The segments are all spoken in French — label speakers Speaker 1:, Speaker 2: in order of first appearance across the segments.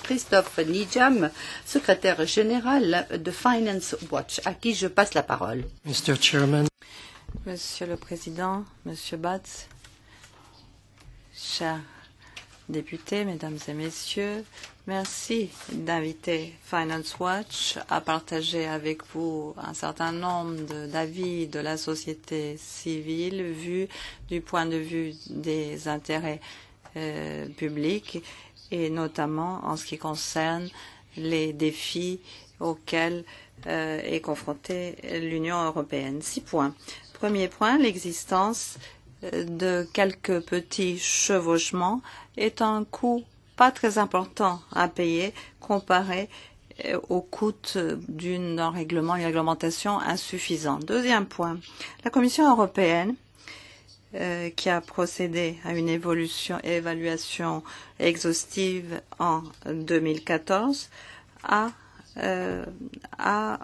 Speaker 1: Christophe Nijam, secrétaire général de Finance Watch, à qui je passe la parole.
Speaker 2: Mr. Chairman.
Speaker 3: Monsieur le Président, Monsieur Batz, chers députés, Mesdames et Messieurs, merci d'inviter Finance Watch à partager avec vous un certain nombre d'avis de la société civile vu du point de vue des intérêts publics et notamment en ce qui concerne les défis auxquels est confrontée l'Union européenne. 6 points. Premier point, l'existence de quelques petits chevauchements est un coût pas très important à payer comparé au coût d'une réglementation insuffisante. Deuxième point, la Commission européenne qui a procédé à une évaluation exhaustive en 2014 a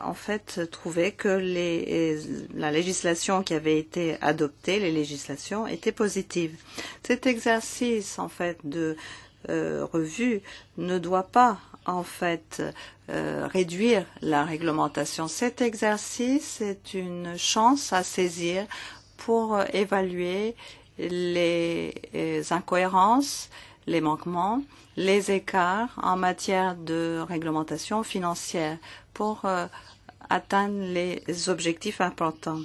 Speaker 3: en fait trouvé que la législation qui avait été adoptée, les législations, étaient positives. Cet exercice en fait de revue ne doit pas en fait réduire la réglementation. Cet exercice est une chance à saisir pour évaluer les incohérences, les manquements, les écarts en matière de réglementation financière pour atteindre les objectifs importants.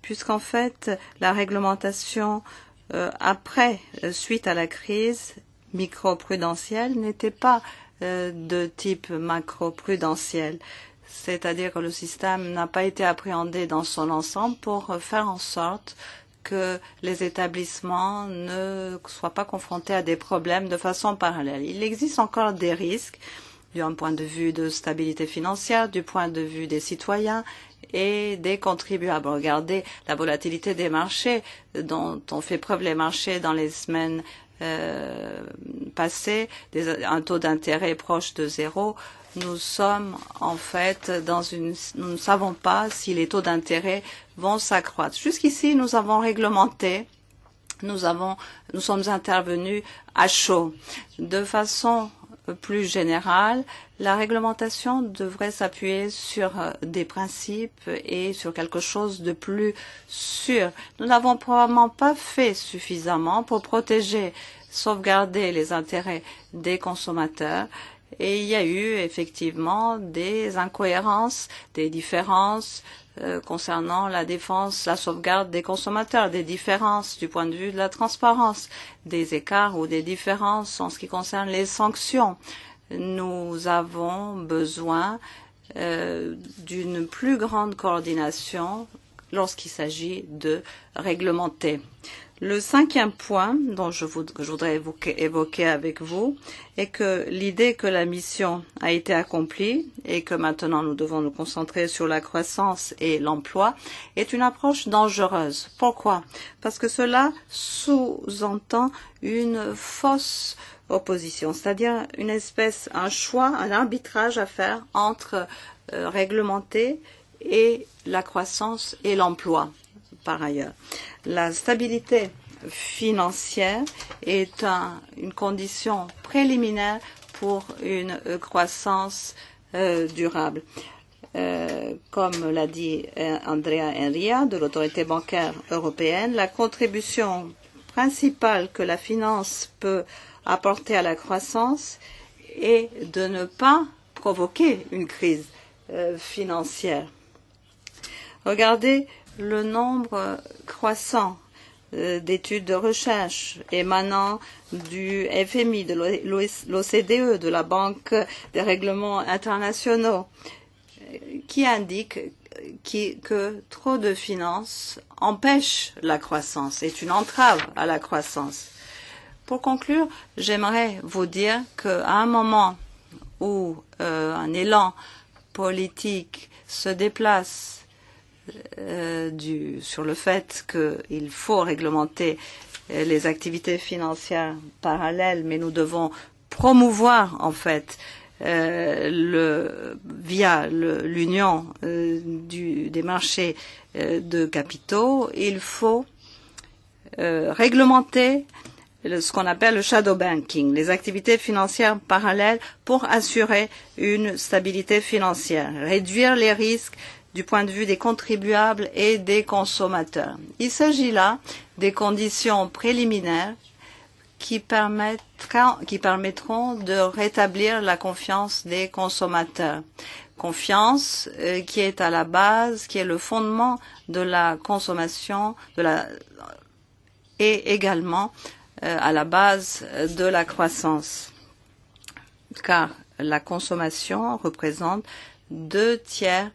Speaker 3: Puisqu'en fait, la réglementation suite à la crise microprudentielle n'était pas de type macroprudentiel. C'est-à-dire que le système n'a pas été appréhendé dans son ensemble pour faire en sorte que les établissements ne soient pas confrontés à des problèmes de façon parallèle. Il existe encore des risques du point de vue de stabilité financière, du point de vue des citoyens et des contribuables. Regardez la volatilité des marchés dont ont fait preuve les marchés dans les semaines passées, un taux d'intérêt proche de 0. Nous sommes en fait nous ne savons pas si les taux d'intérêt vont s'accroître. Jusqu'ici, nous avons réglementé, nous sommes intervenus à chaud. De façon plus générale, la réglementation devrait s'appuyer sur des principes et sur quelque chose de plus sûr. Nous n'avons probablement pas fait suffisamment pour sauvegarder les intérêts des consommateurs. Et il y a eu effectivement des incohérences, des différences concernant la défense, la sauvegarde des consommateurs, des différences du point de vue de la transparence, des écarts ou des différences en ce qui concerne les sanctions. Nous avons besoin d'une plus grande coordination lorsqu'il s'agit de réglementer. Le 5e point dont je voudrais évoquer avec vous est que l'idée que la mission a été accomplie et que maintenant nous devons nous concentrer sur la croissance et l'emploi est une approche dangereuse. Pourquoi? Parce que cela sous-entend une fausse opposition, c'est-à-dire un choix, un arbitrage à faire entre réglementer et la croissance et l'emploi. Par ailleurs, la stabilité financière est une condition préliminaire pour une croissance durable. Comme l'a dit Andrea Enria de l'Autorité bancaire européenne, la contribution principale que la finance peut apporter à la croissance est de ne pas provoquer une crise financière. Regardez le nombre croissant d'études de recherche émanant du FMI, de l'OCDE, de la Banque des règlements internationaux, qui indiquent que trop de finances empêchent la croissance, est une entrave à la croissance. Pour conclure, j'aimerais vous dire qu'à un moment où un élan politique se déplace sur le fait qu'il faut réglementer les activités financières parallèles, mais nous devons promouvoir en fait via l'union des marchés de capitaux, il faut réglementer ce qu'on appelle le shadow banking, les activités financières parallèles pour assurer une stabilité financière, réduire les risques du point de vue des contribuables et des consommateurs. Il s'agit là des conditions préliminaires qui permettront de rétablir la confiance des consommateurs. Confiance qui est à la base, qui est le fondement de la consommation et également à la base de la croissance. Car la consommation représente 2/3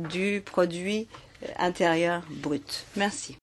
Speaker 3: du produit intérieur brut. Merci.